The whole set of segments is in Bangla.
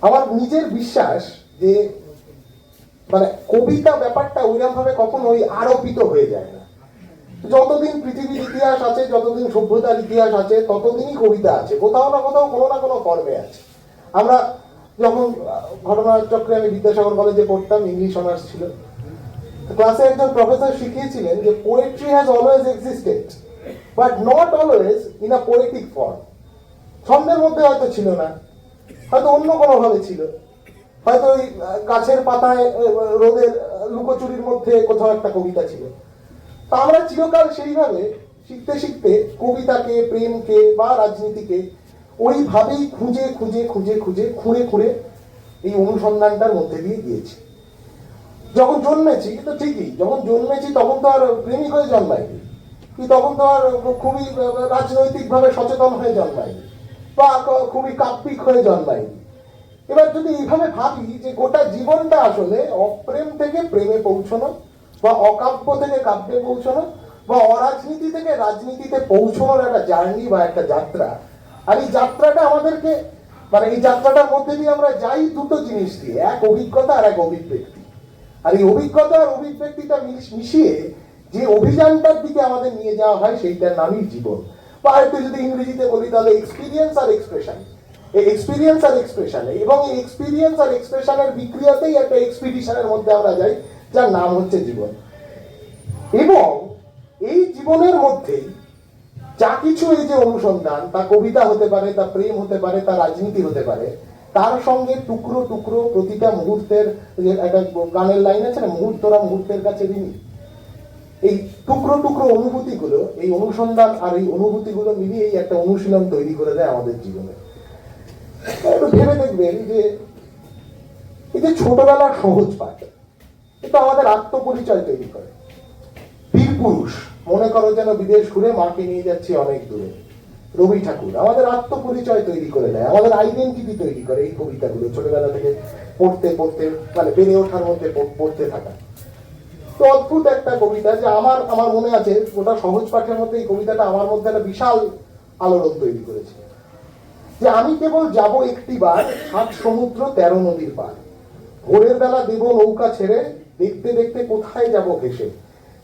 আমার নিজের বিশ্বাস যে মানে কবিতা ব্যাপারটা ওইরকম ভাবে কখনো ওই আরোপিত হয়ে যায় না। যতদিন পৃথিবীর ইতিহাস আছে, যতদিন সভ্যতার ইতিহাস আছে, ততদিনই কবিতা আছে, কোথাও না কোথাও কোনো না কোনো ফর্মে আছে। আমরা যখন ঘটনাচক্রে আমি বিদ্যাসাগর কলেজে পড়তাম, ইংলিশ অনার্স ছিল, ক্লাসে একজন প্রফেসর শিখিয়েছিলেন যে poetry has always existed but not always in a poetic form. ছন্দের মধ্যে হয়তো ছিল না, হয়তো অন্য কোনো ভাবে ছিল, হয়তো ওই গাছের পাতায় রোদের লুকোচুরির মধ্যে কোথাও একটা কবিতা ছিল। তা আমরা চিরকাল সেইভাবে শিখতে শিখতে কবিতাকে, প্রেমকে বা রাজনীতিকে ওইভাবেই খুঁজে খুঁজে খুঁজে খুঁজে খুঁড়ে খুঁড়ে এই অনুসন্ধানটার মধ্যে দিয়ে দিয়েছি। যখন জন্মেছি তো ঠিকই, যখন জন্মেছি তখন তো আর প্রেমিক হয়ে জন্মায়নি, কি তখন তো আর খুবই রাজনৈতিকভাবে সচেতন হয়ে জন্মায়নি বা খুবই কাব্যিক হয়ে জন্মায়নি। এবার যদি এইভাবে ভাবি যে গোটা জীবনটা আসলে অপ্রেম থেকে প্রেমে পৌঁছানো বা অকাব্য থেকে কাব্যে পৌঁছানো বা অরাজনীতি থেকে রাজনীতিতে পৌঁছানোর একটা জার্নি বা একটা যাত্রা, আর এই যাত্রাটা আমাদেরকে মানে এই যাত্রাটার মধ্যে দিয়ে আমরা যাই দুটো জিনিস দিয়ে, এক অভিজ্ঞতা আর এক অভিব্যক্তি। আর এই অভিজ্ঞতা আর অভিব্যক্তিটা মিশিয়ে যে অভিযানটার দিকে আমাদের নিয়ে যাওয়া হয় সেইটার নামই জীবন, বা একটু যদি ইংরেজিতে বলি তাহলে এক্সপিরিয়েন্স আর এক্সপ্রেশন। এই এক্সপিরিয়েন্স আর এক্সপ্রেশন, এবং এই এক্সপিরিয়েন্স আর এক্সপ্রেশনের বিক্রিয়াতেই একটা এক্সপিডিশনের মধ্যে আমরা যাই, যার নাম হচ্ছে জীবন। এবং এই জীবনের মধ্যেই যা কিছু এই যে অনুসন্ধান, তা কবিতা হতে পারে, তা প্রেম হতে পারে, তা রাজনীতি হতে পারে, তার সঙ্গে টুকরো টুকরো প্রতিটা মুহূর্তের, একটা গানের লাইন আছে না, মুহূর্তরা মুহূর্তের কাছে ঋণী, এই টুকরো টুকরো অনুভূতিগুলো, এই অনুসন্ধান আর এই অনুভূতিগুলো মিলিয়েই একটা অনুশীলন তৈরি করে দেয় আমাদের জীবনে। একটু ভেবে দেখবেন যে এই যে ছোটবেলার সহজ পাঠ, এটা আমাদের আত্মপরিচয় তৈরি করে। বীর পুরুষ, মনে করো যেন বিদেশ ঘুরে মাকে নিয়ে যাচ্ছি অনেক দূরে, রবি ঠাকুর আমাদের আত্মপরিচয় তৈরি করে দেয়, আমাদের আইডেন্টিটি তৈরি করে এই কবিতাগুলো ছোটবেলা থেকে পড়তে পড়তে, মানে বেড়ে ওঠার মধ্যে পড়তে থাকা। তো অদ্ভুত একটা কবিতা যে আমার মনে আছে, ওটা সহজ পাঠের মধ্যে এই কবিতাটা আমার মধ্যে একটা বিশাল আলোড়ন তৈরি করেছে। যে আমি কেবল যাব একটিবার 7 সমুদ্র 13 নদীর পার, ভোরের বেলা দেব নৌকা ছেড়ে, দেখতে দেখতে কোথায় যাব ভেসে,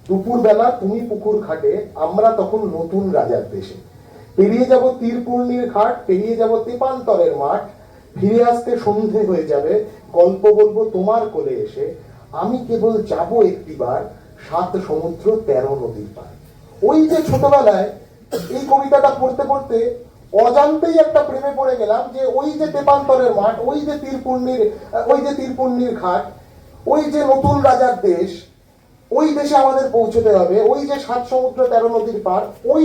দুপুর বেলা তুমি পুকুর ঘাটে, আমরা তখন নতুন রাজার দেশে, পেরিয়ে যাব তীরপূর্ণির ঘাট, পেরিয়ে যাব তেপান্তরের মাঠ, ফিরে আসতে সন্ধে হয়ে যাবে, গল্প বলবো তোমার কোলে এসে, আমি কেবল যাব একটিবার 7 সমুদ্র 13 নদীর পার। ওই যে ছোটবেলায় এই কবিতাটা পড়তে পড়তে অজান্তেই একটা প্রেমে পড়ে গেলাম, যে ওই যে তেপান্তরের মাঠ, ওই যে তীরপূর্ণির ঘাট, ওই যে নতুন রাজার দেশ, ওই দেশে আমাদের পৌঁছতে হবে, ওই যে 7 সমুদ্র 13 নদীর পার, ওই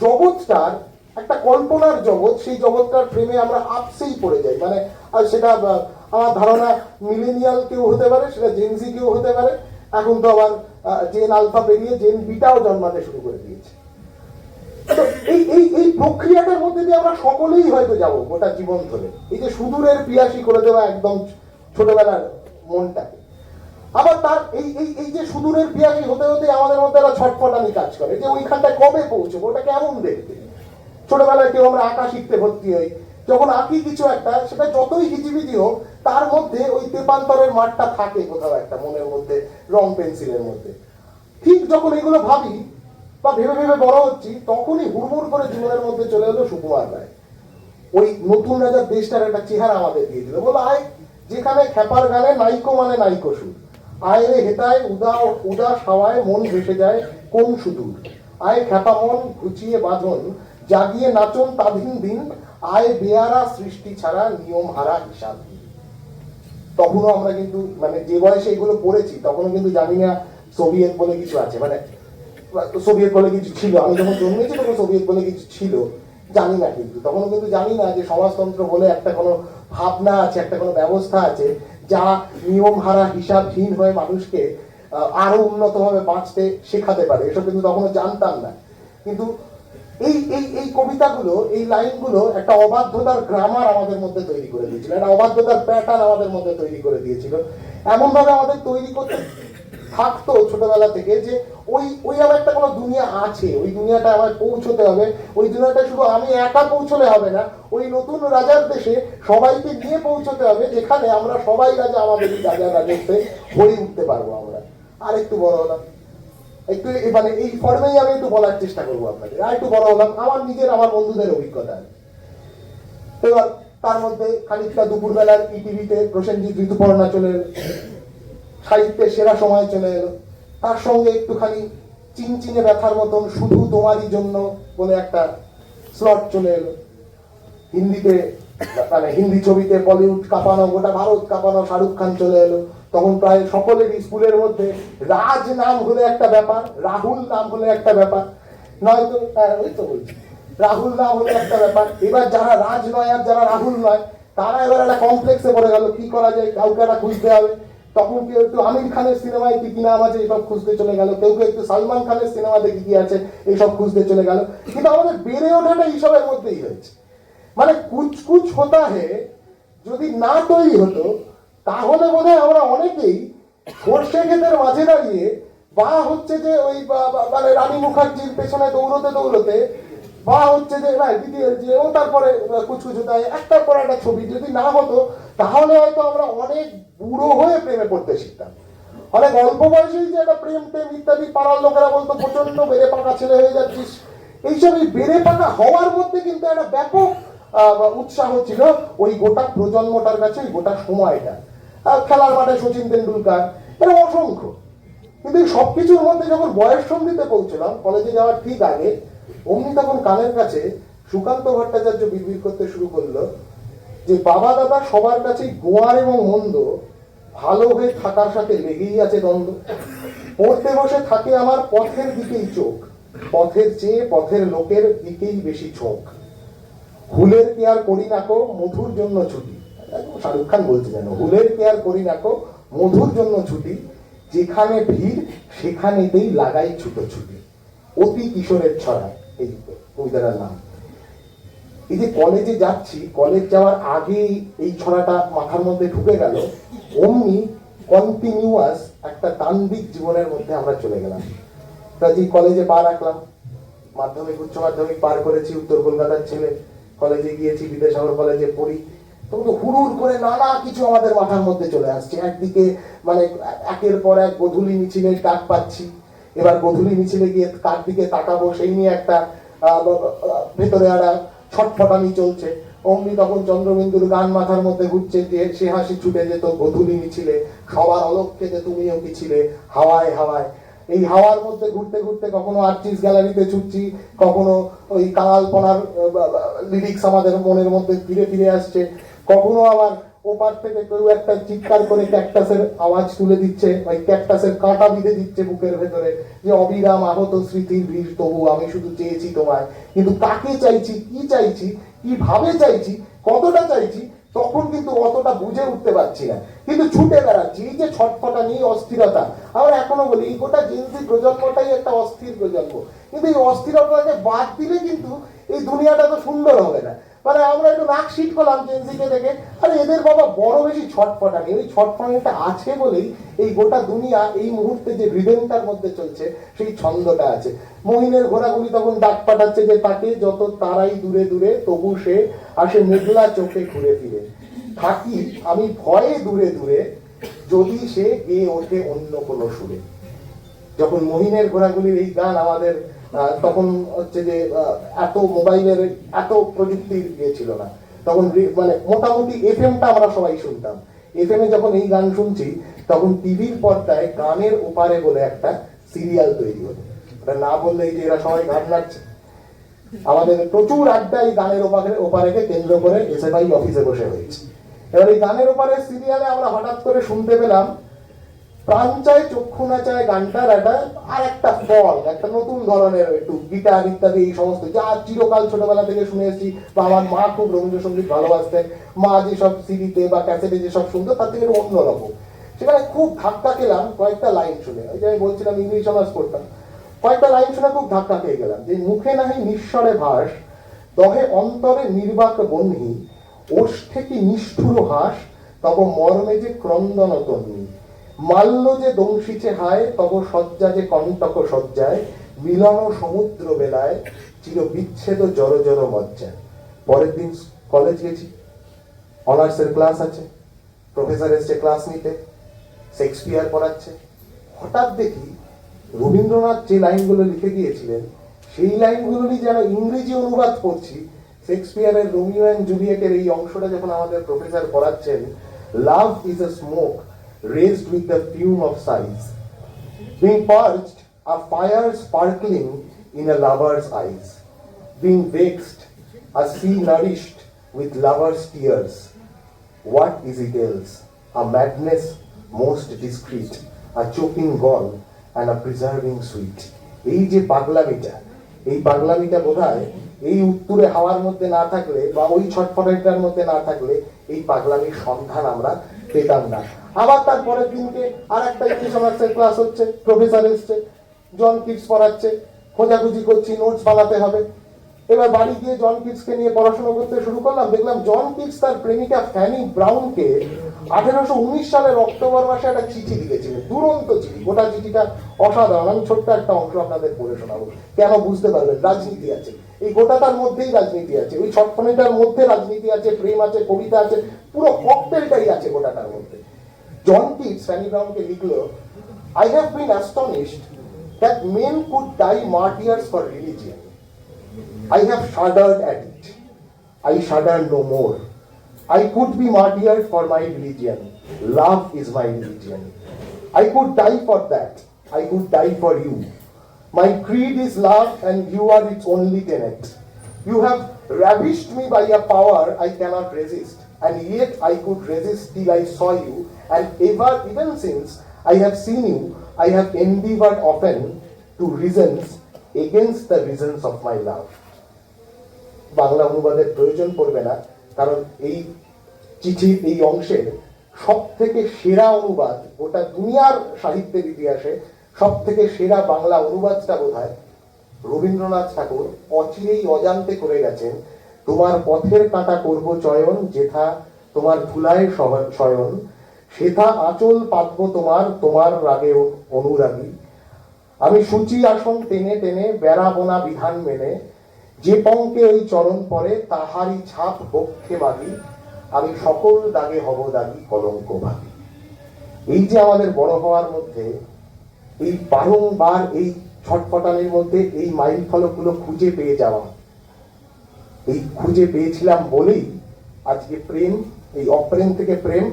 জগৎটার একটা কল্পনার জগৎ, সেই জগৎটার প্রেমে আমরা আপসেই পড়ে যাই। মানে আর সেটা আমার ধারণা মিলেনিয়াল কেউ হতে পারে, সেটা জেনজি কেউ হতে পারে, এখন তো আবার জেন আলফা পেরিয়ে জেন বিটাও জন্মাতে শুরু করে দিয়েছে। তো এই এই এই প্রক্রিয়াটার মধ্যে দিয়ে আমরা সকলেই হয়তো যাব গোটা জীবন ধরে, এই যে সুদূরের পিয়াসী করে দেওয়া একদম ছোটবেলার মনটাকে। আবার তার এই এই এই যে সুদূরের পিয়াসী হতে হতে আমাদের মধ্যে একটা ছটফটানি কাজ করে, যে ওইখানটায় কবে পৌঁছবো, ওটা কেমন দেখতে। ছোটবেলায় কেউ আমরা আঁকা শিখতে ভর্তি হই, যখন আঁকি কিছু একটা, সেটা যতই হিজিবিজি হোক, তার মধ্যে ওই তেপান্তরের মাঠটা থাকে কোথাও একটা মনের মধ্যে, রং পেন্সিলের মধ্যে। ঠিক যখন এগুলো ভাবি বা ভেবে ভেবে বড় হচ্ছি, তখনই হুড়মুড় করে জীবনের মধ্যে চলে এলো সুকুমার রায়। ওই নতুন রাজার দেশটার একটা চেহারা আমাদের দিয়ে দিল, বলো আয় যেখানে খেপার গানে নাইকো মানে নাইকো সুর, আয় রে হেতায় উদাস হাওয়ায় মন ভেসে যায় কোন সুদূর, আয় খেপা মন ঘুচিয়ে বাঁধন, জাগিয়ে নাচন তাধীন দিন, আয় বেয়ারা সৃষ্টি ছাড়া নিয়ম হারা হিসাব। তখনও আমরা কিন্তু মানে যে বয়সে এগুলো পড়েছি, তখনও কিন্তু জানি না সোভিয়েত বলে কিছু আছে, মানে সোভিয়েত বলে কিছু ছিল। আমি যখন জন্মেছি তখন সোভিয়েত বলে কিছু ছিল জানি না, কিন্তু তখনও কিন্তু জানি না যে সমাজতন্ত্র বলে একটা কোনো ভাবনা আছে, একটা কোনো ব্যবস্থা আছে যা নিয়ম হারা হিসাবহীন হয়ে মানুষকে আরো উন্নতভাবে বাঁচতে শেখাতে পারে। এসব কিন্তু তখনও জানতাম না। কিন্তু এই এই এই কবিতাগুলো, এই লাইনগুলো একটা অবাধ্যতার গ্রামার আমাদের মধ্যে তৈরি করে দিয়েছিল, একটা অবাধ্যতার প্যাটার্ন আমাদের মধ্যে তৈরি করে দিয়েছিল। এমন ভাবে আমাদের তৈরি করতে থাকতো ছোটবেলা থেকে, যে ওই ওই আমার একটা কোনো দুনিয়া আছে, ওই দুনিয়াটা আমার পৌঁছতে হবে, ওই দুনিয়াটা শুধু আমি একা পৌঁছলে হবে না, ওই নতুন রাজার দেশে সবাইকে নিয়ে পৌঁছতে হবে, যেখানে আমরা সবাই রাজা, আমাদের রাজার রাজত্বে হয়ে উঠতে পারবো আমরা। আর একটু বড় হলাম, একটু মানে এই ফর্মেই আমি একটু বলার চেষ্টা করবো আপনাদের। আর একটু বড় হলাম, আমার নিজের আমার বন্ধুদের অভিজ্ঞতা। এবার তার মধ্যে খানিকটা দুপুরবেলার ইটিভিতে প্রসেনজিৎ ঋতুপর্ণা চলে এলো, সাহিত্যের সেরা সময় চলে এলো, তার সঙ্গে একটুখানি চিনচিনে ব্যথার মতন শুধু তোমারই জন্য বলে একটা স্লট চলে এলো। হিন্দিতে মানে হিন্দি ছবিতে বলিউড কাঁপানো, গোটা ভারত কাঁপানো শাহরুখ খান চলে এলো। তখন প্রায় সকলেরই স্কুলের মধ্যে রাজ নাম হলে একটা ব্যাপার, রাহুল নাম হলে একটা ব্যাপার, নয়তো ওই তো বলছি রাহুল নাম হলে একটা ব্যাপার। এবার যারা রাজ নয় আর যারা রাহুল নয়, তারা এবার একটা কমপ্লেক্সে পড়ে গেল, কি করা যায়, কাউকে একটা খুঁজতে হবে। তখন কেউ একটু আমির খানের সিনেমায় কি কি নাম আছে এইসব খুঁজতে চলে গেল, কেউ কেউ একটু সালমান খানের সিনেমাতে কি কি আছে এইসব খুঁজতে চলে গেল। কিন্তু আমাদের বেড়ে ওঠাটা এইসবের মধ্যেই হয়েছে। মানে কুচ কুচ হতা হে যদি না তৈরি হতো, তাহলে মনে হয় আমরা অনেকেই সর্ষে ক্ষেতের মাঝে দাঁড়িয়ে বা হচ্ছে যে ওই মানে রানী মুখার্জির পেছনে দৌড়তে দৌড়তে, বা হচ্ছে যে যে ও তারপরে কুচকুচ হতে হয় একটার পর একটা ছবি যদি না হতো, তাহলে হয়তো আমরা অনেক বুড়ো হয়ে প্রেমে পড়তে শিখতাম। অনেক অল্প বয়সেই যে একটা প্রেম টেম ইত্যাদি পাড়ার লোকেরা বলতো প্রচন্ড বেড়ে পাকা ছেলে হয়ে যাচ্ছিস, এইসব এই বেড়ে পাকা হওয়ার মধ্যে কিন্তু একটা ব্যাপক উৎসাহ ছিল ওই গোটা প্রজন্মটার কাছে, ওই গোটা সময়টা। খেলার মাঠে সচিন তেন্ডুলকার, এরকম অসংখ্য। কিন্তু এই সবকিছুর মধ্যে যখন বয়স সন্ধিতে পৌঁছলাম, কলেজে যাওয়ার ঠিক আগে, অমনি তখন কানের কাছে সুকান্ত ভট্টাচার্য বিড়বিড় করতে শুরু করলো যে বাবা দাদা সবার কাছেই গোয়ার এবং মন্দ ভালো হয়ে থাকার সাথে লেগেই আছে দ্বন্দ্ব। পড়তে বসে থাকে আমার পথের দিকেই চোখ, পথের চেয়ে পথের লোকের দিকেই বেশি চোখ। হুলের কেয়ার করি নাকো মধুর জন্য ছুটি, শাহরুখ খান বলছে যেন, হুলের কেয়ার করি নাকো মধুর জন্য ছুটি, যেখানে ভিড় সেখানেতেই লাগাই ছুটোছুটি। অতি কিশোরের ছড়া এই কবিতাটার নাম। এই যে কলেজে যাচ্ছি, কলেজ যাওয়ার আগেই এই ছড়াটা মাথার মধ্যে ঢুকে গেল, অমনি কন্টিনিউয়াস একটা তান্ত্রিক জীবনের মধ্যে আমরা চলে গেলাম। কাজেই কলেজে পা রাখলাম, মাধ্যমিক উচ্চ মাধ্যমিক পার করেছি, উত্তর কলকাতার ছেলে, কলেজে গিয়েছি, বিদ্যাসাগর কলেজে পড়ি। তখন তো হুড়ুর করে নানা কিছু আমাদের মাথার মধ্যে চলে আসছে। একদিকে মানে একের পর এক গোধূলি মিছিলের ডাক পাচ্ছি, এবার গোধূলি মিছিলে গিয়ে কার দিকে তাকাবো সেই নিয়ে একটা ভেতরে একটা ছটফটানি চলছে। অমনি তখন চন্দ্রবিন্দুর গান মাথার মধ্যে ঘুরছে, যে সে হাসি ছুটে যেত গোধূলি মিছিলে, সবার অলক্ষ্যে যে তুমিও কি ছিলে হাওয়ায় হাওয়ায়। এই হাওয়ার মধ্যে ঘুরতে ঘুরতে কখনো আর্টিস্ট গ্যালারিতে ছুটছি, কখনো ওই কাঙালপনার লিরিক্স আমাদের মনের মধ্যে ফিরে ফিরে আসছে, কখনো আবার ওপার থেকে কেউ একটা চিৎকার করে ক্যাকটাসের আওয়াজ তুলে দিচ্ছে, ওই ক্যাকটাসের কাঁটা বিঁধে দিচ্ছে বুকের ভেতরে, যে অবিরাম আহত স্মৃতির ভিড় তবু আমি শুধু চেয়েছি তোমায়। কিন্তু কাকে চাইছি, কি চাইছি, কিভাবে চাইছি, কতটা চাইছি, তখন কিন্তু অতটা বুঝে উঠতে পারছি না, কিন্তু ছুটে বেড়াচ্ছি। এই যে ছটফটা নিয়ে অস্থিরতা, আমরা এখনো বলি এই গোটা জেনজি প্রজন্মটাই একটা অস্থির প্রজন্ম। কিন্তু এই অস্থিরতাকে বাদ দিলে কিন্তু এই দুনিয়াটা তো সুন্দর হবে না। মানে আমরা একটু নাক শীত করলাম জেনজিকে দেখে, আরে এদের বাবা বড় বেশি ছটফটানি, ওই ছটফটানিটা আছে বলেই এই গোটা দুনিয়া এই মুহূর্তে যে রিদেমটার মধ্যে চলছে সেই ছন্দটা আছে। মহিনের ঘোড়াগুলি তখন ডাক পাঠাচ্ছে যে তাকে যত তারাই দূরে দূরে তবু সে আসে মেঘলা চোখে ঘুরে ফিরে, থাকি আমি ভয়ে দূরে দূরে যদি সে গেয়ে ওঠে অন্য কোনো সুরে। যখন মহিনের ঘোড়াগুলির এই গান আমাদের তখন হচ্ছে যে এত মোবাইলের এত প্রযুক্তির ইয়ে ছিল না, তখন মানে মোটামুটি এফএমটা আমরা সবাই শুনতাম। এফএমে যখন এই গান শুনছি, তখন টিভির পর্দায় গানের ওপারে বলে একটা সিরিয়াল তৈরি হলো। ওটা না বললে যে এরা সবাই গান নাচছে। আমাদের প্রচুর আড্ডা এই গানের ওপারেকে কেন্দ্র করে এসএফআই অফিসে বসে হয়েছে। এবার এই গানের ওপারে সিরিয়ালে আমরা হঠাৎ করে শুনতে পেলাম প্রাণ চায় চক্ষু না চায় গানটার একটা আর একটা ফল, একটা নতুন ধরনের একটু গিটার ইত্যাদি এই সমস্ত যা চিরকাল ছোটবেলা থেকে শুনে এসেছি, বা আমার মা খুব রবীন্দ্রসঙ্গীত ভালোবাসতেন, মা যেসব সিডিতে বা ক্যাসেটে যেসব শুনতো তার থেকে অন্যরকম। সেখানে খুব ধাক্কা খেলাম কয়েকটা লাইন শুনে, ওই যে আমি বলছিলাম ইংলিশ অনার্স পড়তাম, কয়েকটা লাইন শুনে খুব ধাক্কা খেয়ে গেলাম, যে মুখে নাহি নিঃস্বরে ভাস, দহে অন্তরে নির্বাক বহ্নি, ওষ্ঠে কি নিষ্ঠুর হাস, তব মর্মে যে ক্রন্দন তন্নি। মাল্য যে দংশিছে হায় তব শয্যা যে কণ্টক শয্যায় মিলন সমুদ্র বেলায় চির বিচ্ছেদ জড় জড় মজ্জায়। পরের দিন কলেজ গেছি, অনার্সের ক্লাস আছে, প্রফেসর এসছে ক্লাস নিতে, শেক্সপিয়ার পড়াচ্ছে। হঠাৎ দেখি রবীন্দ্রনাথ যে লাইনগুলো লিখে গিয়েছিলেন সেই লাইনগুলোরই যেন ইংরেজি অনুবাদ করছি। শেক্সপিয়ারের রোমিও অ্যান্ড জুলিয়েটের এই অংশটা যখন আমাদের প্রফেসর পড়াচ্ছেন, love is a smoke raised with the fume of sighs, being purged a fire sparkling in a lover's eyes, being vexed a sea nourished with lover's tears. What is it else? A madness most discreet, a choking gall and a preserving sweet. এই যে পাগলামিটা, এই পাগলামিটা বোধহয় এই উত্তরে হাওয়ার মধ্যে না থাকলে বা ওই ছটফটাইটার মধ্যে না থাকলে এই পাগলামির সন্ধান আমরা পেতাম না। আবার তার পরের দিনকে আর একটা ইংলিশ অনার্সের ক্লাস হচ্ছে, প্রফেসর এসছে, জন কিটস পড়াচ্ছে, খোঁজাখুঁজি করছি, নোটস বানাতে হবে। এবার বাড়ি গিয়ে জন কিটসকে নিয়ে পড়াশোনা করতে শুরু করলাম। দেখলাম জন কিটস তার প্রেমিকা ফ্যানি ব্রাউনকে 1819 সালের অক্টোবর মাসে একটা চিঠি লিখেছিলেন, দুরন্ত চিঠি। গোটা চিঠিটা অসাধারণ, আমি ছোট্ট একটা অংশ আপনাদের পড়ে শোনাবো, কেন বুঝতে পারবেন রাজনীতি আছে এই গোটাটার মধ্যেই। রাজনীতি আছে, ওই ছটফটাইটার মধ্যে রাজনীতি আছে, প্রেম আছে, কবিতা আছে, পুরো ককটেলটাই আছে গোটাটার মধ্যে। জন কিটস ফ্যানি ব্রাউনকে লিখলো, I have been astonished that men could die martyrs for religion. I have shuddered at it. I shudder no more. I could be martyred for my religion. Love is my religion. I could die for that. I could die for you. My creed is love and you are its only tenet. You have ravished me by a power I cannot resist, and yet I could resist till I saw you, and even since I have seen you, I have endeavored often to reasons against the reasons of my love. Bangla অনুবাদের প্রয়োজন পড়বে না, কারণ এই চিঠির এই অংশের সব থেকে সেরা অনুবাদ গোটা দুনিয়ার সাহিত্যের ইতিহাসে, সব থেকে সেরা বাংলা অনুবাদটা বোধহয় রবীন্দ্রনাথ ঠাকুর অচিরেই অজান্তে করে গেছেন। তোমার পথের কাঁটা করব চয়ন, যেথা তোমার ধুলায় শয়ন, সেথা আঁচল পাতব তোমার, তোমার রাগে অনুরাগী। আমি সূচি আসন টেনে টেনে বেড়াবো না বিধান মেনে, যে পঙ্কে ওই চরণ পরে তাহারই ছাপ বক্ষে মাগি, আমি সকল দাগে হব দাগি কলঙ্ক ভাবি। এই যে আমাদের বড় হওয়ার মধ্যে এই বারংবার এই ছটফটানির মধ্যে এই মাইল ফলকগুলো খুঁজে পেয়ে যাওয়া, এই খুঁজে পেয়েছিলাম বলেই আজকে প্রেম, এই অপ্রেম থেকে প্রেম,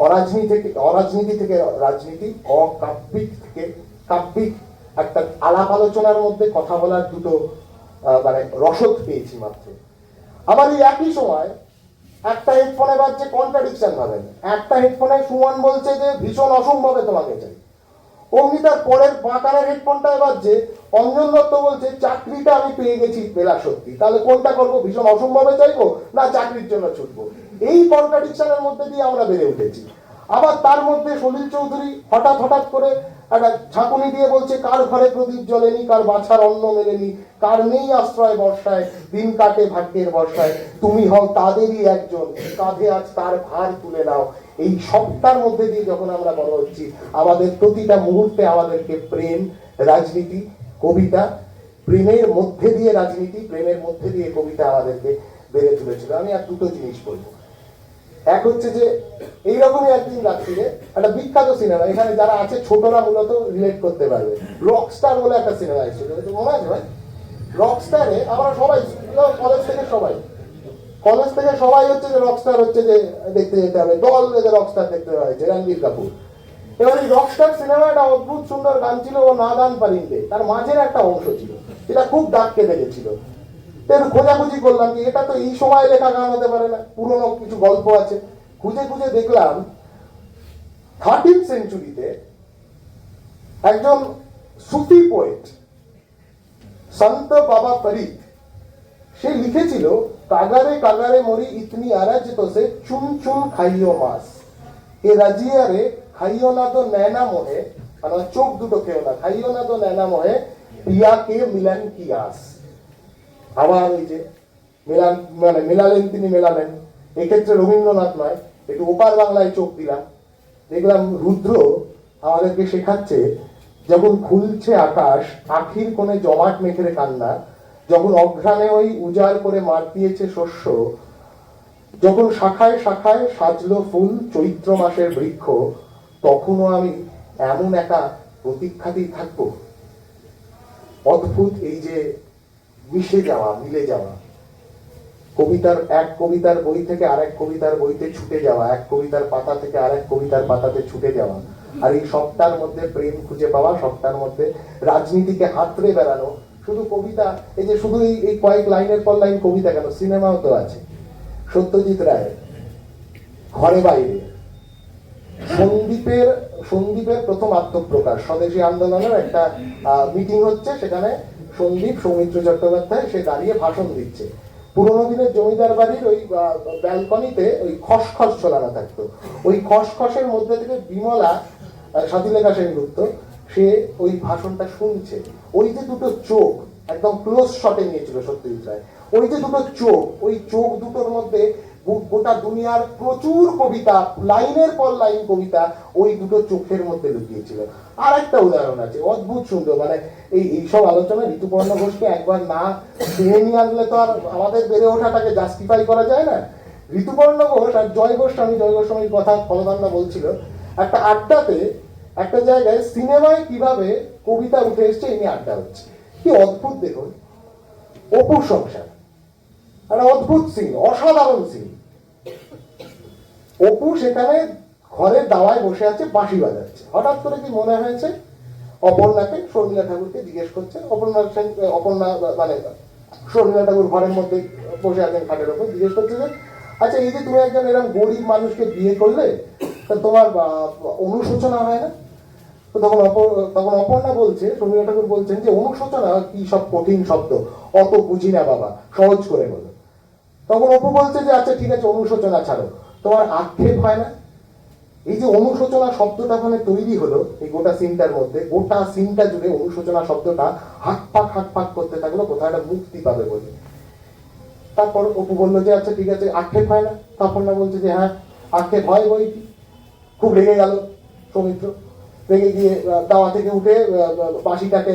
অরাজনীতি থেকে রাজনীতি, অকাব্যিক থেকে কাব্যিক একটা আলাপ আলোচনার মধ্যে কথা বলার দুটো মানে রসদ পেয়েছি মাত্র। আবার এই একই সময় একটা হেডফোনে বাজছে কন্ট্রাডিকশন ভাবেন, একটা হেডফোনে সুমন বলছে যে ভীষণ অসম্ভবে তোমাকে চাই, অমনি তার পরের বাঁকানের হেডফোনটায় বাজছে অঞ্জন দত্ত বলছে চাকরিটা আমি পেয়ে গেছি বেলা সত্যি। তাহলে কোনটা করবো, ভীষণ অসম্ভবে চাইবো না চাকরির জন্য ছুটবো? এই কন্ট্রাডিকশনের মধ্যে দিয়ে আমরা বেড়ে উঠেছি। আবার তার মধ্যে সলিল চৌধুরী হঠাৎ করে একটা ঝাঁকুনি দিয়ে বলছে কার ঘরে প্রদীপ জ্বলেনি, কার বাছার অন্ন মেলেনি, কার নেই আশ্রয় বর্ষায়, দিন কাটে ভাগ্যের বর্ষায়, তুমি হও তাদেরই একজন, কাঁধে আজ তার ভার তুলে নাও। এই সবটার মধ্যে দিয়ে যখন আমরা বড় হচ্ছি, আমাদের প্রতিটা মুহূর্তে আমাদেরকে প্রেম, রাজনীতি, কবিতা, প্রেমের মধ্যে দিয়ে রাজনীতি, প্রেমের মধ্যে দিয়ে কবিতা আমাদেরকে বেড়ে তুলেছিল। আমি আর দুটো জিনিস বলবো। এক হচ্ছে যে এইরকমই একদিন রাত্রিরে একটা বিখ্যাত সিনেমা, এখানে যারা আছে ছোটরা মূলত রিলেট করতে পারবে, রকস্টার বলে একটা সিনেমা এসেছিল, মনে আছে ভাই? রকস্টারে আমরা সবাই কলেজ থেকে সবাই হচ্ছে যে রকস্টার হচ্ছে যে দেখতে যেতে হবে, দল বেঁধে রকস্টার দেখতে হয়েছে, রণবীর কাপুর। এবার এই রকস্টার সিনেমা একটা অদ্ভুত সুন্দর গান ছিল, ও না দান পারিন্দে, তার মাঝের একটা অংশ ছিল যেটা খুব দাগ কেটে গেছিল। খোঁজাখুঁজি করলাম যে এটা তো এই সময় লেখা গান হতে পারে না, পুরনো কিছু গল্প আছে। খুঁজে দেখলাম 13th সেঞ্চুরিতে একজন সুফি পোয়েট সন্ত বাবা ফরিদ, সে লিখেছিল কাগারে কাগারে মরি ইতনি আরাজ তো সে চুন চুন খাইও মাস, এ রাজিয়ারে খাইও না তো নैना মোহে, মানে চোখ দুটো খেও না, খাইও না তো নैना মোহে, প্রিয়াকে মিলন কি আস। আবার ওই যে মেলালেন তিনি মেলালেন, এক্ষেত্রে রবীন্দ্রনাথ নয়, একটু ওপার বাংলায় চোখ দিলাম, দেখলাম রুদ্র আমাদেরকে শেখাচ্ছে, যখন খুলছে আকাশ আখির কোণে জমাট মেঘের কান্না, যখন অঘ্রাণে ওই উজাড় করে মার দিয়েছে শস্য, যখন শাখায় শাখায় সাজলো ফুল চৈত্র মাসের বৃক্ষ, তখনও আমি এমন একা প্রতীক্ষাতেই থাকবো। অদ্ভুত এই যে মিশে যাওয়া, মিলে যাওয়া, এক কবিতার বই থেকে আরেক কবিতার বইতে ছুটে যাওয়া, এক কবিতার পাতা থেকে আরেক কবিতার পাতাতে ছুটে যাওয়া, আর এই সবটার মধ্যে প্রেম খুঁজে পাওয়া, সবটার মধ্যে রাজনীতিকে হাতড়ে বেড়ানো। শুধু কবিতা, এই যে শুধু এই কয়েক লাইনের পর লাইন কবিতা কেন, সিনেমাও তো আছে। সত্যজিৎ রায় ঘরে বাইরে, সন্দীপের প্রথম আত্মপ্রকাশ, স্বদেশী আন্দোলনের একটা মিটিং হচ্ছে, সেখানে সন্দীপ, সৌমিত্র চট্টোপাধ্যায়, সে দাঁড়িয়ে ভাষণ দিচ্ছে। পুরোনো দিনের জমিদার বাড়ির ওই ব্যালকনিতে ওই খসখস ঝোলানো থাকতো, ওই খসখসের মধ্যে থেকে বিমলা, স্বাতিলেখা সেনগুপ্ত, সে ওই ভাষণটা শুনছে। ওই যে দুটো চোখ একদম ক্লোজ শটে নিয়েছিল সত্যজিৎ রায়, ওই যে দুটো চোখ, ওই চোখ দুটোর মধ্যে গোটা দুনিয়ার প্রচুর কবিতা, লাইনের পর লাইন কবিতা ওই দুটো চোখের মধ্যে লুকিয়েছিল। আর একটা উদাহরণ আছে অদ্ভুত সুন্দর, মানে এইসব আলোচনা ঋতুপর্ণ ঘোষকে একবার না টেনে নিয়ে আসলে তো আর আমাদের বেড়ে ওঠাটাকে জাস্টিফাই করা যায় না। ঋতুপর্ণ ঘোষ আর জয় গোস্বামীর কথা ফলদান্না বলছিল একটা আড্ডাতে, একটা জায়গায় সিনেমায় কিভাবে কবিতা উঠে এসছে এই নিয়ে আড্ডা হচ্ছে। কি অদ্ভুত দেখুন, অপুর সংসার, একটা অদ্ভুত সিন, অসাধারণ সিন। অপু সেখানে ঘরের দাওয়ায় বসে আছে, বাঁশি বাজাচ্ছে। হঠাৎ করে কি মনে হয়েছে অপর্ণাকে, শর্মিলা ঠাকুরকে জিজ্ঞেস করছে। অপর্ণা মানে শর্মিলা ঠাকুর ঘরের মধ্যে বসে আছেন খাটের ওপর, জিজ্ঞেস করছে যে আচ্ছা, এই যে তুমি একজন এরকম গরিব মানুষকে বিয়ে করলে, তা তোমার অনুশোচনা হয় না? তো তখন অপর্ণা বলছে, শর্মিলা ঠাকুর বলছেন যে অনুশোচনা কি সব কঠিন শব্দ, অত বুঝি না বাবা, সহজ করে বলো। তখন অপু বলছে যে আচ্ছা ঠিক আছে, অনুশোচনা ছাড়ো, তোমার আক্ষেপ হয় না? এই যে অনুশোচনা শব্দটা ওখানে তৈরি হলো এই গোটা সিনটার মধ্যে, গোটা সিনটা জুড়ে অনুশোচনা শব্দটা হাক পাক করতে থাকলো, কোথাও একটা মুক্তি পাবে বলে। তারপর অপু বললো যে আচ্ছা ঠিক আছে, আক্ষেপ হয় না? তখন না বলছে যে হ্যাঁ আক্ষেপ হয় বই। খুব রেগে গেল সৌমিত্র, রেগে গিয়ে দাওয়া থেকে উঠে বাঁশিটাকে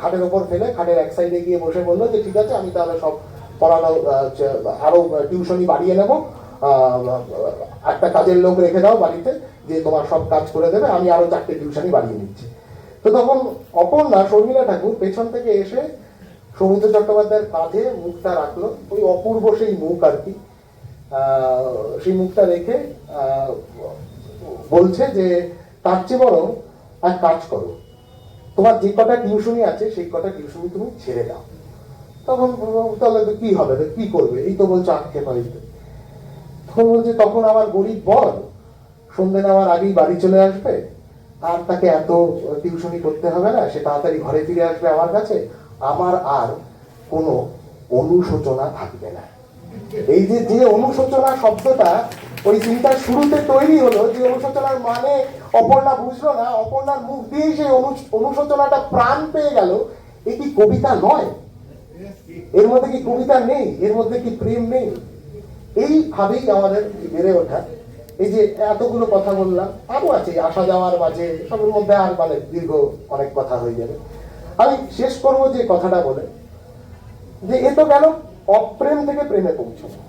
খাটের ওপর ফেলে খাটের এক সাইডে গিয়ে বসে বললো যে ঠিক আছে, আমি তাহলে সব পড়ানো আরো টিউশনি বাড়িয়ে নেবো, একটা কাজের লোক রেখে দাও বাড়িতে, যে তোমার সব কাজ করে দেবে, আমি আরো 4টে টিউশনি বাড়িয়ে নিচ্ছি। তো তখন অপর্ণা, শর্মিলা ঠাকুর পেছন থেকে এসে সৌমিত্র চট্টোপাধ্যায়ের কাঁধে মুখটা রাখলো, ওই অপূর্ব সেই মুখ আর কি, সেই মুখটা রেখে বলছে যে তার চেয়ে বরং এক কাজ করো, তোমার যে কটা টিউশনি আছে সেই কটা টিউশনি তুমি ছেড়ে দাও। তখন তাহলে কি হবে, কি করবে? এই তো বলছে আক্ষেপ হইতে। তখন বলছে তখন আমার গরিব বর সন্ধ্যে নামার আগেই বাড়ি চলে আসবে, আর তাকে এত টিউশনি করতে হবে না, সে তাড়াতাড়ি ঘরে ফিরে আসবে আমার কাছে, আমার আর কোনো অনুশোচনা থাকবে না। এই যে অনুশোচনা শব্দটা ওই চিন্তার শুরুতে তৈরি হলো, যে অনুশোচনার মানে অপর্ণা বুঝলো না, অপর্ণার মুখ দিয়ে সেই অনুশোচনাটা প্রাণ পেয়ে গেল। এ কি কবিতা নয়? এর মধ্যে কি কবিতা নেই? এর মধ্যে কি প্রেম নেই? এইভাবেই আমাদের বেড়ে ওঠা। এই যে এতগুলো কথা বললাম, আরো আছে আসা যাওয়ার মাঝে, সবের মধ্যে আর মানে দীর্ঘ অনেক কথা হয়ে যাবে। আমি শেষ করবো যে কথাটা বলে, যে এ তো গেল অপ্রেম থেকে প্রেমে পৌঁছানো,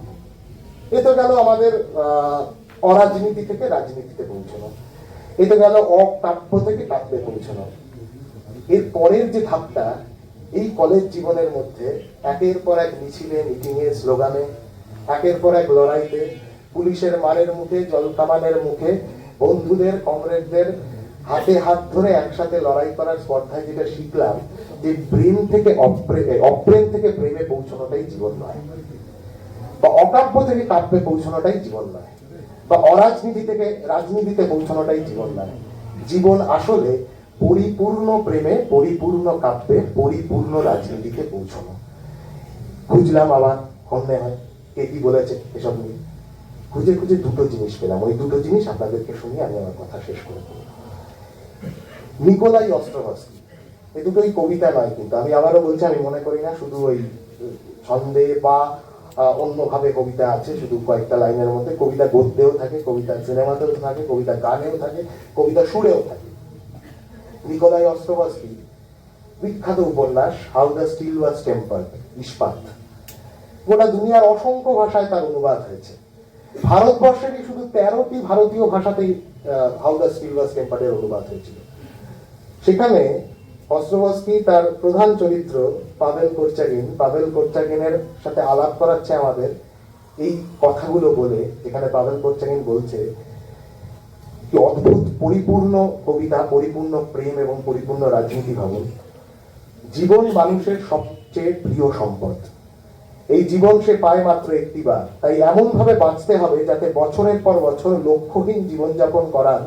এ তো গেল আমাদের অরাজনীতি থেকে রাজনীতিতে পৌঁছানো, এ তো গেল অকাব্য থেকে কাব্যে পৌঁছানো। এর পরের যে ধাপটা, এই কলেজ জীবনের মধ্যে একের পর এক মিছিলে, মিটিংয়ে, স্লোগানে, একের পর এক লড়াইতে, পুলিশের মারের মুখে, জলকামানের মুখে, বন্ধুদের, কমরেডদের হাতে হাত ধরে একসাথে লড়াই করার স্পর্ধায় যেটা শিখলাম, যে প্রেম থেকে অপ্রেম থেকে প্রেমে পৌঁছানোটাই জীবন নয়, বা অকাব্য থেকে কাব্যে পৌঁছানোটাই জীবন নয়, বা অরাজনীতি থেকে রাজনীতিতে পৌঁছানোটাই জীবন নয়। জীবন আসলে পরিপূর্ণ প্রেমে, পরিপূর্ণ কাব্যে, পরিপূর্ণ রাজনীতিতে পৌঁছানো। খুঁজলাম আবার কমনে হয় কে কি বলেছে এসব নিয়ে, খুঁজে খুঁজে দুটো জিনিস পেলাম। ওই দুটো জিনিস আপনাদেরকে শুনিয়ে আমি আমার কথা শেষ করে দেবো। নিকোলাই অস্ট্রোভস্কি, এই দুটোই কবিতা নয়, কিন্তু আমি আবারও বলছি, আমি মনে করি না শুধু ওই ছন্দে বা অন্যভাবে কবিতা আছে শুধু কয়েকটা লাইনের মধ্যে। কবিতা গদ্যেও থাকে, কবিতা সিনেমাতেও থাকে, কবিতা গানেও থাকে, কবিতা সুরেও থাকে। নিকোলাই অস্ট্রোভস্কি বিখ্যাত উপন্যাস how the steel was tempered, ইস্পাত। গোটা দুনিয়ার অসংখ্য ভাষায় তার অনুবাদ হয়েছে। ভারতবর্ষেরই শুধু 13টি ভারতীয় ভাষাতেই হাউ দ্য স্টিল ওয়াজ টেম্পার্ডের অনুবাদ হয়েছিল। সেখানে অস্ট্রোভস্কি তার প্রধান চরিত্র পাভেল কোরচাগিনের সাথে আলাপ করাচ্ছে আমাদের এই কথাগুলো বলে, যেখানে পাভেল কোরচাগিন বলছে কি অদ্ভুত পরিপূর্ণ কবিতা, পরিপূর্ণ প্রেম এবং পরিপূর্ণ রাজনীতি ভাবুন। জীবন মানুষের সবচেয়ে প্রিয় সম্পদ। এই জীবন সে পায় মাত্র একটিবার, তাই এমন ভাবে বাঁচতে হবে যাতে বছরের পর বছর লক্ষ্যহীন জীবনযাপন করার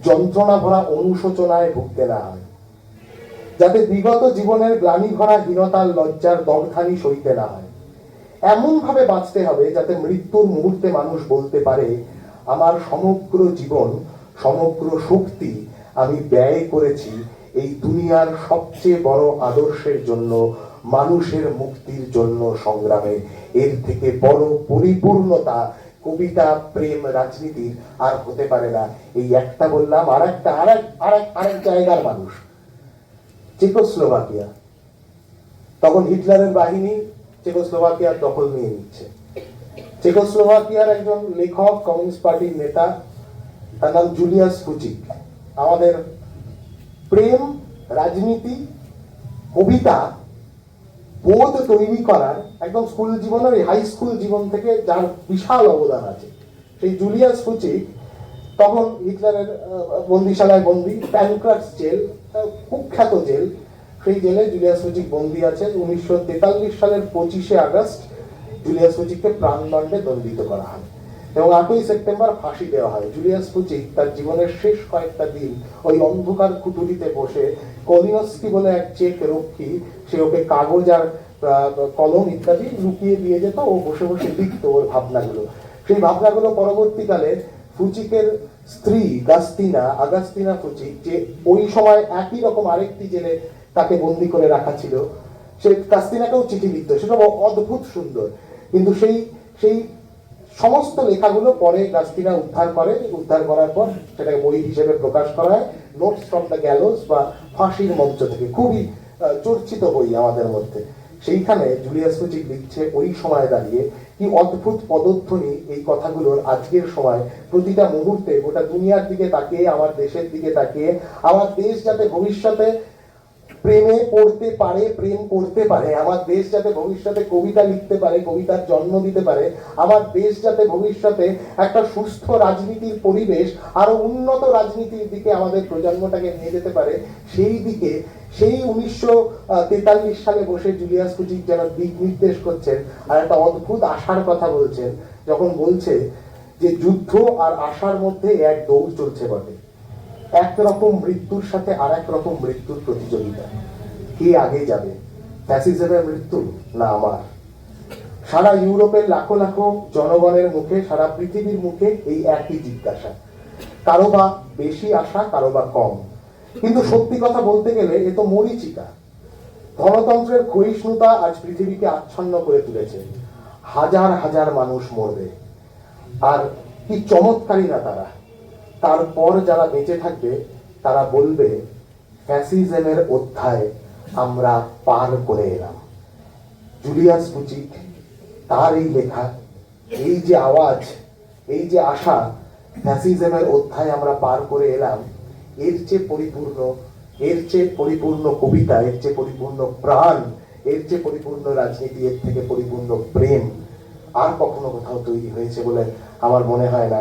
যন্ত্রণা ভরা অনুশোচনায় ভুগতে না হয়, যাতে বিগত জীবনের গ্লানি ভরা হীনতার লজ্জার দগ্ধানি সইতে না হয়। এমন ভাবে বাঁচতে হবে যাতে মৃত্যুর মুহূর্তে মানুষ বলতে পারে, আমার সমগ্র জীবন, সমগ্র শক্তি আমি ব্যয় করেছি এই দুনিয়ার সবচেয়ে বড় আদর্শের জন্য, মানুষের মুক্তির জন্য সংগ্রামে। এর থেকে বড় পরিপূর্ণতা কবিতা, প্রেম, রাজনীতির আর হতে পারে না। এই একটা বললাম। আরেক জায়গার মানুষ চেকোস্লোভাকিয়া। তখন হিটলারের বাহিনী চেকোস্লোভাকিয়ার দখল নিয়ে নিচ্ছে। চেকোস্লোভাকিয়ার একজন লেখক, কমিউনিস্ট পার্টির নেতা, তার নাম জুলিয়াস ফুচিক। আমাদের প্রেম, রাজনীতি, কবিতা, বোধ তৈরি করার একদম স্কুল জীবনের, হাই স্কুল জীবন থেকে যার বিশাল অবদান আছে, সেই জুলিয়াস ফুচিক তখন হিটলারের বন্দিশালায় বন্দি, প্যানক্রাটস জেল, কুখ্যাত জেল। সেই জেলে জুলিয়াস ফুচিক বন্দি আছেন। 1943 সালের 25শে আগস্ট জুলিয়াস ফুচিককে প্রাণদণ্ডে দণ্ডিত করা হয় এবং 8ই সেপ্টেম্বর ফাঁসি দেওয়া হয়। জুলিয়াস ফুচিক তার জীবনের শেষ কয়েকটা দিন ওই অন্ধকার কুটুরিতে বসে, কোলিনস্কি বলে এক চেক রক্ষী, সে ওকে কাগজ আর কলম ইত্যাদি লুকিয়ে দিয়ে যেত, ও বসে বসে লিখত ওর ভাবনাগুলো। সেই ভাবনাগুলো পরবর্তীকালে ফুচিকের স্ত্রী আগাস্তিনা ফুচিক, যে ওই সময় একই রকম আরেকটি জেলে তাকে বন্দি করে রাখা ছিল, সে কাস্তিনাকেও চিঠি লিখত। সেটা অদ্ভুত সুন্দর। কিন্তু সেই সমস্ত লেখাগুলো পরে গাস্তিনা উদ্ধার করার পর সেটাকে বই হিসেবে প্রকাশ করা হয়, নোটস ফ্রম দ্য গ্যালোস বা ফাঁসির মঞ্চ থেকে। খুবই চর্চিত বই আমাদের মধ্যে। সেইখানে জুলিয়াস ফুচিক লিখছে ওই সময় দাঁড়িয়ে, কি অদ্ভুত পদধ্বনি এই কথাগুলোর আজকের সময়। প্রতিটা মুহূর্তে গোটা দুনিয়ার দিকে তাকিয়ে, আমার দেশের দিকে তাকিয়ে, আমার দেশ যাতে ভবিষ্যতে প্রেমে পড়তে পারে, প্রেম করতে পারে, আমার দেশ যাতে ভবিষ্যতে কবিতা লিখতে পারে, কবিতার জন্ম দিতে পারে, আমার দেশ যাতে ভবিষ্যতে একটা সুস্থ রাজনীতির পরিবেশ, আরো উন্নত রাজনীতির দিকে আমাদের প্রজন্মটাকে নিয়ে যেতে পারে, সেই দিকে সেই 1943 সালে বসে জুলিয়াস ফুচিক যেন দিক নির্দেশ করছেন। আর একটা অদ্ভুত আশার কথা বলছেন, যখন বলছে যে যুদ্ধ আর আশার মধ্যে এক দৌড় চলছে বটে, একরকম মৃত্যুর সাথে আর এক রকম মৃত্যুর প্রতিযোগিতা। কে আগে যাবে, ফ্যাসিজমের মৃত্যু না আমার? সারা ইউরোপের লাখো লাখো জনগণের মুখে, সারা পৃথিবীর মুখে এই একই জিজ্ঞাসা। কারো বা বেশি আশা, কারো বা কম। কিন্তু সত্যি কথা বলতে গেলে এ তো মরীচিকা। গণতন্ত্রের ক্ষয়িষ্ণুতা আজ পৃথিবীকে আচ্ছন্ন করে তুলেছে। হাজার হাজার মানুষ মরবে, আর কি চমৎকারী না তারা। তারপর যারা বেঁচে থাকবে তারা বলবে, ফ্যাসিজমের অধ্যায় আমরা পার করে এলাম। জুলিয়াস ফুচিক, তার এই লেখা, এই যে আওয়াজ, এই যে আশা, ফ্যাসিজমের অধ্যায় আমরা পার করে এলাম, এর চেয়ে পরিপূর্ণ কবিতা, এর চেয়ে পরিপূর্ণ প্রাণ, এর চেয়ে পরিপূর্ণ রাজনীতি, এর থেকে পরিপূর্ণ প্রেম আর কখনো কোথাও তৈরি হয়েছে বলে আমার মনে হয় না।